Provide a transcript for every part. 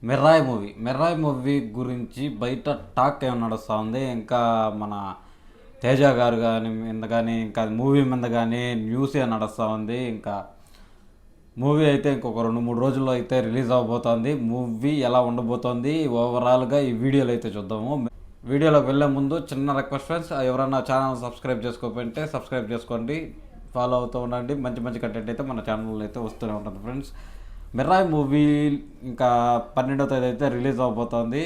మిర్రాయి movie గురించి బయట talk ఏమైనా నడుస్తూ ఉంది. ఇంకా మన తేజ గారు కానీ మీద కానీ ఇంకా మూవీ మీద కానీ న్యూస్ ఏ నడుస్తూ ఉంది. ఇంకా మూవీ అయితే ఇంకొక 2-3 రోజుల్లో అయితే రిలీజ్ అవ్వబోతోంది. మూవీ ఎలా ఉండబోతోంది ఓవరాల్గా ఈ వీడియోలో అయితే చూద్దాము. వీడియోలోకి వెళ్ళే ముందు చిన్న రిక్వెస్ట్ ఫ్రెండ్స్, ఎవరైనా ఛానల్ సబ్స్క్రైబ్ చేసుకోకపోతే సబ్స్క్రైబ్ చేసుకోండి, ఫాలో అవుతూ ఉండండి. మంచి మంచి కంటెంట్ అయితే మన ఛానల్లో అయితే వస్తూనే ఉంటుంది ఫ్రెండ్స్. మిర్రాయి మూవీ ఇంకా 12వ తేదీ అయితే రిలీజ్ అవబోతోంది.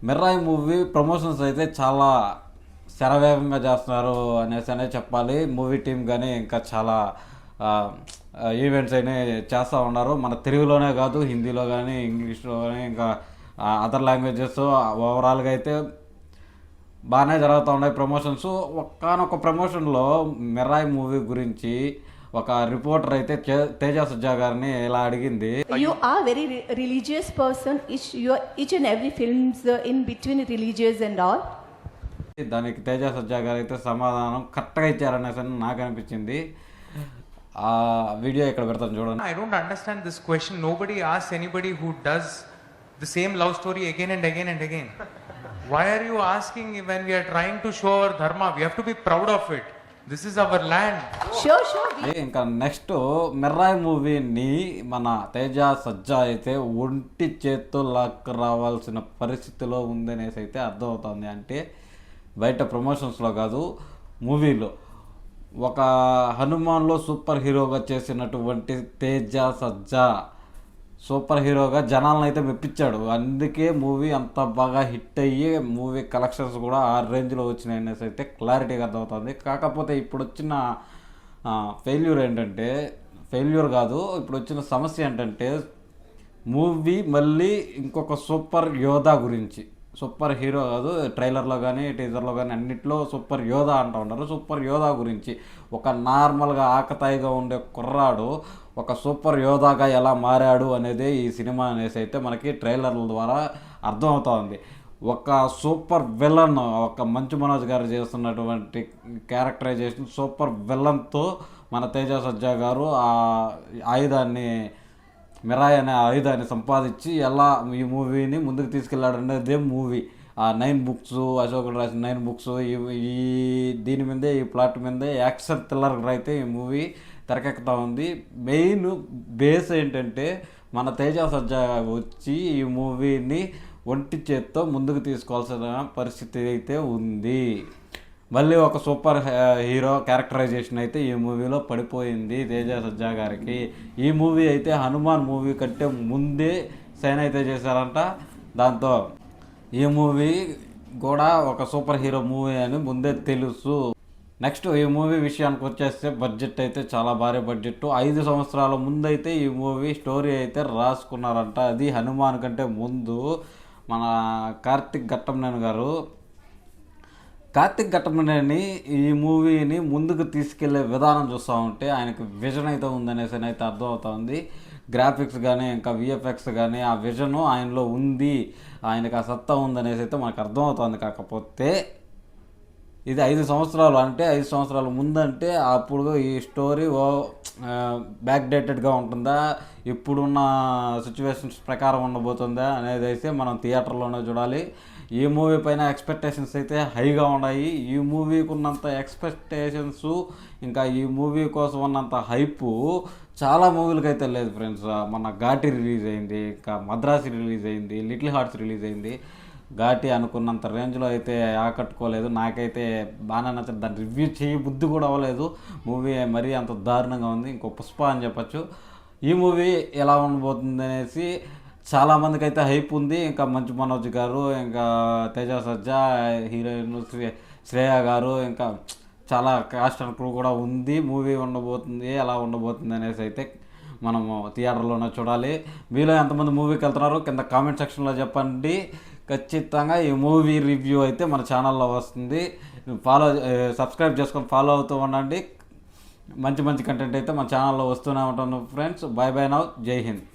మిర్రాయి మూవీ ప్రమోషన్స్ అయితే చాలా శరవేగంగా చేస్తున్నారు అనేసి చెప్పాలి. మూవీ టీం కానీ ఇంకా చాలా ఈవెంట్స్ అయినా చేస్తూ ఉన్నారు. మన తెలుగులోనే కాదు, హిందీలో కానీ ఇంగ్లీష్లో కానీ ఇంకా అదర్ లాంగ్వేజెస్ ఓవరాల్గా అయితే బాగానే జరుగుతూ ఉన్నాయి ప్రమోషన్స్. ఒక్కనొక ప్రమోషన్లో మిర్రాయి మూవీ గురించి ఒక రిపోర్టర్ అయితే తేజ సజ్జా గారిని ఇలా అడిగింది. You are very religious person. Each and every films in between religious and all. దానికి తేజ సజ్జా గారు అయితే సమాధానం కరెక్ట్గా ఇచ్చారనేసి నాకు అనిపించింది. ఆ వీడియో ఇక్కడ పెడతాను చూడండి. I don't understand this question. Nobody asks anybody who does the same love story again and again and again. Why are you asking when we are trying to show our dharma? We have to be proud of it. This is our land. Sure. ఇంకా next మిర్రాయి మూవీని మన తేజ సజ్జా అయితే ఒంటి చేత్తో lock రావాల్సిన పరిస్థితిలో ఉందనేసి అయితే అర్థమవుతుంది. అంటే బయట ప్రమోషన్స్లో కాదు, మూవీలో ఒక హనుమాన్లో సూపర్ హీరోగా చేసినటువంటి తేజ సజ్జా సూపర్ హీరోగా జనాలను అయితే మెప్పించాడు. అందుకే మూవీ అంత బాగా హిట్ అయ్యి మూవీ కలెక్షన్స్ కూడా ఆ రేంజ్లో వచ్చినాయి అనేసి అయితే క్లారిటీగా అర్థమవుతుంది. కాకపోతే ఇప్పుడు వచ్చిన ఫెయిల్యూర్ కాదు, ఇప్పుడు వచ్చిన సమస్య ఏంటంటే మూవీ మళ్ళీ ఇంకొక సూపర్ యోధా గురించి, సూపర్ హీరో కాదు, ట్రైలర్లో కానీ టీజర్లో కానీ అన్నిట్లో సూపర్ యోధా అంటూ ఉంటారు. సూపర్ యోధా గురించి ఒక నార్మల్గా ఆకతాయిగా ఉండే కుర్రాడు ఒక సూపర్ యోధాగా ఎలా మారాడు అనేది ఈ సినిమా అనేసి అయితే మనకి ట్రైలర్ల ద్వారా అర్థమవుతోంది. ఒక సూపర్ విలన్, ఒక మంచు మనోజ్ గారు చేస్తున్నటువంటి క్యారెక్టరైజేషన్ సూపర్ విలన్తో మన తేజ సజ్జా గారు ఆ ఆయుధాన్ని, మిరాయ్ అనే ఆయుధాన్ని సంపాదించి ఎలా ఈ మూవీని ముందుకు తీసుకెళ్ళాడు అనేదే మూవీ. ఆ 9 బుక్స్, అశోకుడు రాసిన 9 బుక్స్, ఈ దీని మీదే, ఈ ప్లాట్ మీదే యాక్షన్ థ్రిల్లర్ అయితే ఈ మూవీ తెరకెక్కుతూ ఉంది. మెయిన్ బేస్ ఏంటంటే మన తేజ సజ్జా వచ్చి ఈ మూవీని ఒంటి చేత్తో ముందుకు తీసుకోవాల్సిన పరిస్థితి అయితే ఉంది. మళ్ళీ ఒక సూపర్ హీరో క్యారెక్టరైజేషన్ అయితే ఈ మూవీలో పడిపోయింది తేజ సజ్జా గారికి. ఈ మూవీ అయితే హనుమాన్ మూవీ కంటే ముందే సైన్ అయితే చేశారంట. దాంతో ఈ మూవీ కూడా ఒక సూపర్ హీరో మూవీ అని ముందే తెలుసు. నెక్స్ట్ ఈ మూవీ విషయానికి వచ్చేస్తే బడ్జెట్ అయితే చాలా భారీ బడ్జెట్. 5 సంవత్సరాల ముందు అయితే ఈ మూవీ స్టోరీ అయితే రాసుకున్నారంట. అది హనుమాన్ కంటే ముందు మన కార్తిక్ ఘట్టమనేని ఈ మూవీని ముందుకు తీసుకెళ్లే విధానం చూస్తూ ఉంటే ఆయనకు విజన్ అయితే ఉందనేసి అయితే అర్థమవుతుంది. గ్రాఫిక్స్ కానీ ఇంకా విఎఫ్ఎక్స్ కానీ ఆ విజను ఆయనలో ఉంది, ఆయనకు ఆ సత్తా ఉందనేసి అయితే మనకు అర్థమవుతుంది. కాకపోతే ఇది 5 సంవత్సరాలు, అంటే 5 సంవత్సరాల ముందంటే అప్పుడు ఈ స్టోరీ బ్యాక్ డేటెడ్గా ఉంటుందా, ఇప్పుడున్న సిచ్యువేషన్స్ ప్రకారం ఉండబోతుందా అనేది అయితే మనం థియేటర్లోనే చూడాలి. ఈ మూవీ పైన ఎక్స్పెక్టేషన్స్ అయితే హైగా ఉన్నాయి. ఈ మూవీకి ఉన్నంత ఎక్స్పెక్టేషన్స్, ఇంకా ఈ మూవీ కోసం ఉన్నంత హైపు చాలా మూవీలకి అయితే లేదు ఫ్రెండ్స్. మన ఘాటి రిలీజ్ అయింది, ఇంకా మద్రాసి రిలీజ్ అయింది, లిటిల్ హార్ట్స్ రిలీజ్ అయింది. ఘాటి అనుకున్నంత రేంజ్లో అయితే ఆకట్టుకోలేదు. నాకైతే బాగానే నచ్చదు, దాన్ని రివ్యూ చేయ బుద్ధి కూడా అవ్వలేదు. మూవీ మరీ అంత దారుణంగా ఉంది, ఇంకో పుష్ప అని చెప్పచ్చు. ఈ మూవీ ఎలా ఉండబోతుంది అనేసి చాలామందికి అయితే హైప్ ఉంది. ఇంకా మంచు మనోజ్ గారు, ఇంకా తేజ సజ్జా, హీరోయిన్ శ్రేయ గారు, ఇంకా చాలా కాస్ట్ అండ్ క్రూ కూడా ఉంది. మూవీ ఉండబోతుంది, ఎలా ఉండబోతుంది అనేసి అయితే మనము థియేటర్లోనే చూడాలి. మీలో ఎంతమంది మూవీకి వెళ్తున్నారు కింద కామెంట్ సెక్షన్లో చెప్పండి. ఖచ్చితంగా ఈ మూవీ రివ్యూ అయితే మన ఛానల్లో వస్తుంది. సబ్స్క్రైబ్ చేసుకొని ఫాలో అవుతూ ఉండండి. మంచి మంచి కంటెంట్ అయితే మన ఛానల్లో వస్తూనే ఉంటాను ఫ్రెండ్స్. బై నౌ, జై హింద్.